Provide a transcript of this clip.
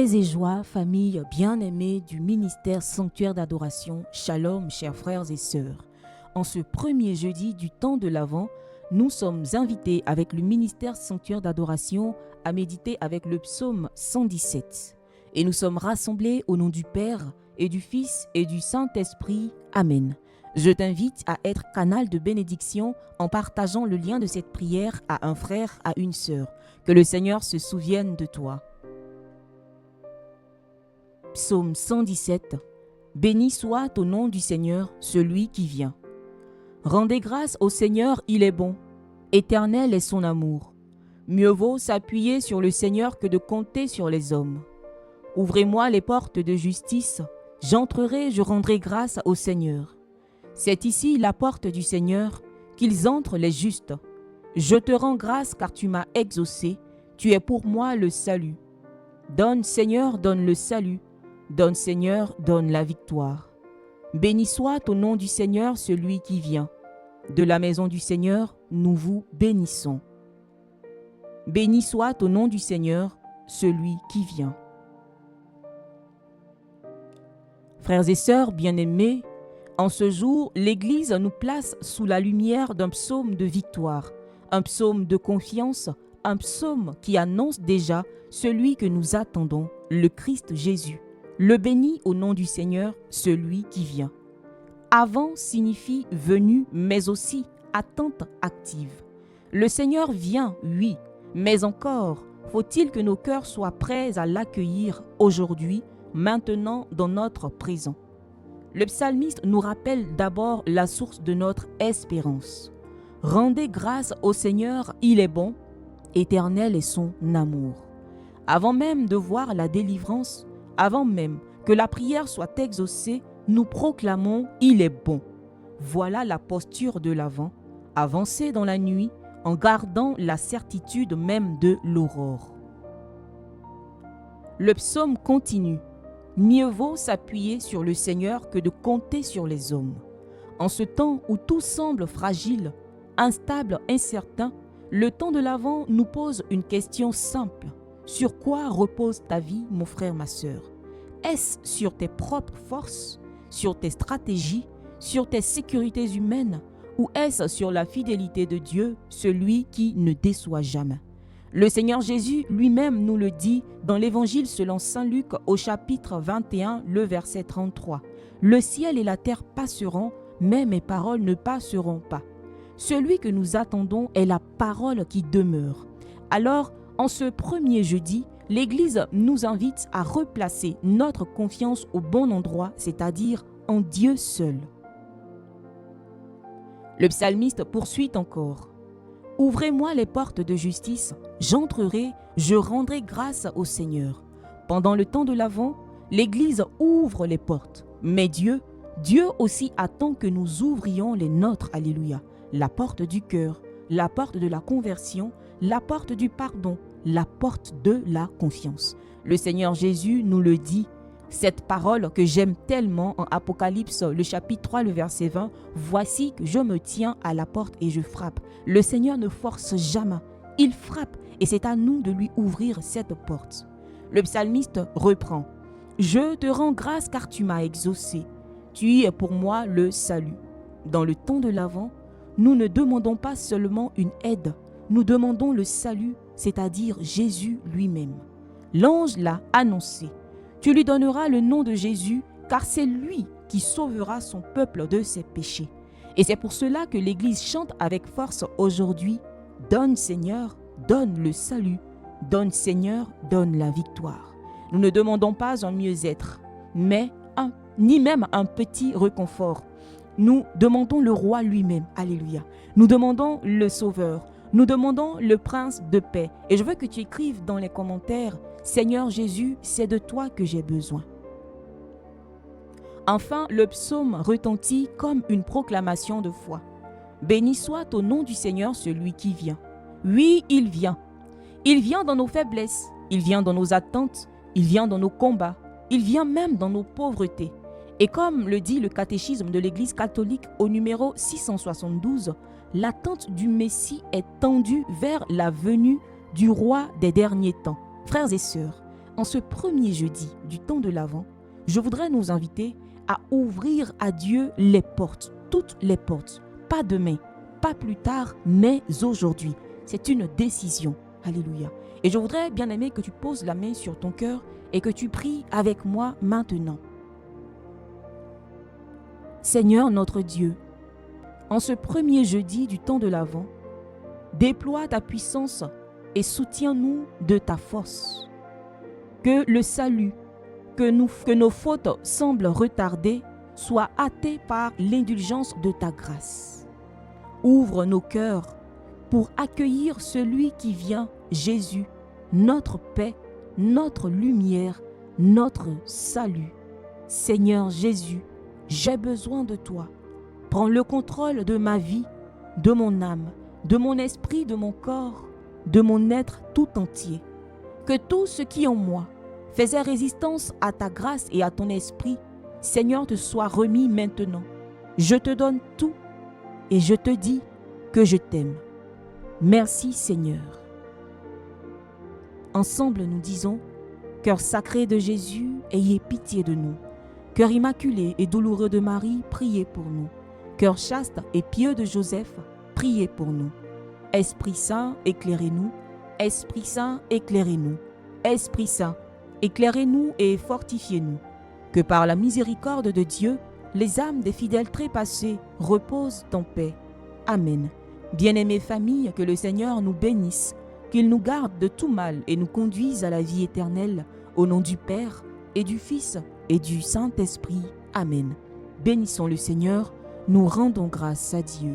Paix et joie, famille bien-aimée du ministère Sanctuaire d'adoration, Shalom, chers frères et sœurs. En ce premier jeudi du temps de l'Avent, nous sommes invités avec le ministère Sanctuaire d'adoration à méditer avec le psaume 117. Et nous sommes rassemblés au nom du Père et du Fils et du Saint-Esprit. Amen. Je t'invite à être canal de bénédiction en partageant le lien de cette prière à un frère, à une sœur. Que le Seigneur se souvienne de toi. Psaume 117. Béni soit au nom du Seigneur, celui qui vient. Rendez grâce au Seigneur, il est bon. Éternel est son amour. Mieux vaut s'appuyer sur le Seigneur que de compter sur les hommes. Ouvrez-moi les portes de justice. J'entrerai, je rendrai grâce au Seigneur. C'est ici la porte du Seigneur, qu'ils entrent les justes. Je te rends grâce car tu m'as exaucé. Tu es pour moi le salut. Donne, Seigneur, donne le salut. Donne, Seigneur, donne la victoire. Béni soit au nom du Seigneur celui qui vient. De la maison du Seigneur, nous vous bénissons. Béni soit au nom du Seigneur celui qui vient. Frères et sœurs bien-aimés, en ce jour, l'Église nous place sous la lumière d'un psaume de victoire, un psaume de confiance, un psaume qui annonce déjà celui que nous attendons, le Christ Jésus. Le béni au nom du Seigneur, celui qui vient. Avant signifie venu, mais aussi attente active. Le Seigneur vient, oui, mais encore faut-il que nos cœurs soient prêts à l'accueillir aujourd'hui, maintenant dans notre présent. Le psalmiste nous rappelle d'abord la source de notre espérance. Rendez grâce au Seigneur, il est bon, éternel est son amour. Avant même de voir la délivrance, avant même que la prière soit exaucée, nous proclamons « Il est bon ». Voilà la posture de l'avant, avancer dans la nuit en gardant la certitude même de l'aurore. Le psaume continue. Mieux vaut s'appuyer sur le Seigneur que de compter sur les hommes. En ce temps où tout semble fragile, instable, incertain, le temps de l'avant nous pose une question simple. Sur quoi repose ta vie, mon frère, ma sœur? Est-ce sur tes propres forces, sur tes stratégies, sur tes sécurités humaines, ou est-ce sur la fidélité de Dieu, celui qui ne déçoit jamais? Le Seigneur Jésus lui-même nous le dit dans l'Évangile selon saint Luc au chapitre 21, le verset 33. « Le ciel et la terre passeront, mais mes paroles ne passeront pas. » Celui que nous attendons est la parole qui demeure. Alors, en ce premier jeudi, l'Église nous invite à replacer notre confiance au bon endroit, c'est-à-dire en Dieu seul. Le psalmiste poursuit encore. « Ouvrez-moi les portes de justice, j'entrerai, je rendrai grâce au Seigneur. » Pendant le temps de l'Avent, l'Église ouvre les portes. Mais Dieu aussi attend que nous ouvrions les nôtres, alléluia. La porte du cœur, la porte de la conversion, la porte du pardon, la porte de la confiance. Le Seigneur Jésus nous le dit, cette parole que j'aime tellement en Apocalypse, le chapitre 3, le verset 20, « Voici que je me tiens à la porte et je frappe. » Le Seigneur ne force jamais, il frappe et c'est à nous de lui ouvrir cette porte. Le psalmiste reprend, « Je te rends grâce car tu m'as exaucé. Tu es pour moi le salut. » Dans le temps de l'Avent, nous ne demandons pas seulement une aide, nous demandons le salut, c'est-à-dire Jésus lui-même. L'ange l'a annoncé. Tu lui donneras le nom de Jésus, car c'est lui qui sauvera son peuple de ses péchés. Et c'est pour cela que l'Église chante avec force aujourd'hui, « Donne Seigneur, donne le salut, donne Seigneur, donne la victoire. » Nous ne demandons pas un mieux-être, ni même un petit réconfort. Nous demandons le roi lui-même, alléluia. Nous demandons le sauveur. Nous demandons le prince de paix. Et je veux que tu écrives dans les commentaires, « Seigneur Jésus, c'est de toi que j'ai besoin. » Enfin, le psaume retentit comme une proclamation de foi. « Béni soit au nom du Seigneur celui qui vient. » Oui, il vient. Il vient dans nos faiblesses, il vient dans nos attentes, il vient dans nos combats, il vient même dans nos pauvretés. Et comme le dit le catéchisme de l'Église catholique au numéro 672, l'attente du Messie est tendue vers la venue du roi des derniers temps. Frères et sœurs, En ce premier jeudi du temps de l'Avent, je voudrais nous inviter à ouvrir à Dieu les portes, toutes les portes, pas demain, pas plus tard, mais aujourd'hui. C'est une décision. Alléluia. Et je voudrais, bien aimé, que tu poses la main sur ton cœur et que tu pries avec moi maintenant. Seigneur notre Dieu, en ce premier jeudi du temps de l'Avent, déploie ta puissance et soutiens-nous de ta force. Que le salut, que nos fautes semblent retardées, soit hâté par l'indulgence de ta grâce. Ouvre nos cœurs pour accueillir celui qui vient, Jésus, notre paix, notre lumière, notre salut. Seigneur Jésus, j'ai besoin de toi. Prends le contrôle de ma vie, de mon âme, de mon esprit, de mon corps, de mon être tout entier. Que tout ce qui en moi faisait résistance à ta grâce et à ton esprit, Seigneur, te soit remis maintenant. Je te donne tout et je te dis que je t'aime. Merci Seigneur. Ensemble nous disons, cœur sacré de Jésus, ayez pitié de nous. Cœur immaculé et douloureux de Marie, priez pour nous. Cœur chaste et pieux de Joseph, priez pour nous. Esprit Saint, éclairez-nous. Esprit Saint, éclairez-nous. Esprit Saint, éclairez-nous et fortifiez-nous. Que par la miséricorde de Dieu, les âmes des fidèles trépassés reposent en paix. Amen. Bien-aimées familles, que le Seigneur nous bénisse, qu'il nous garde de tout mal et nous conduise à la vie éternelle, au nom du Père et du Fils et du Saint-Esprit. Amen. Bénissons le Seigneur, nous rendons grâce à Dieu.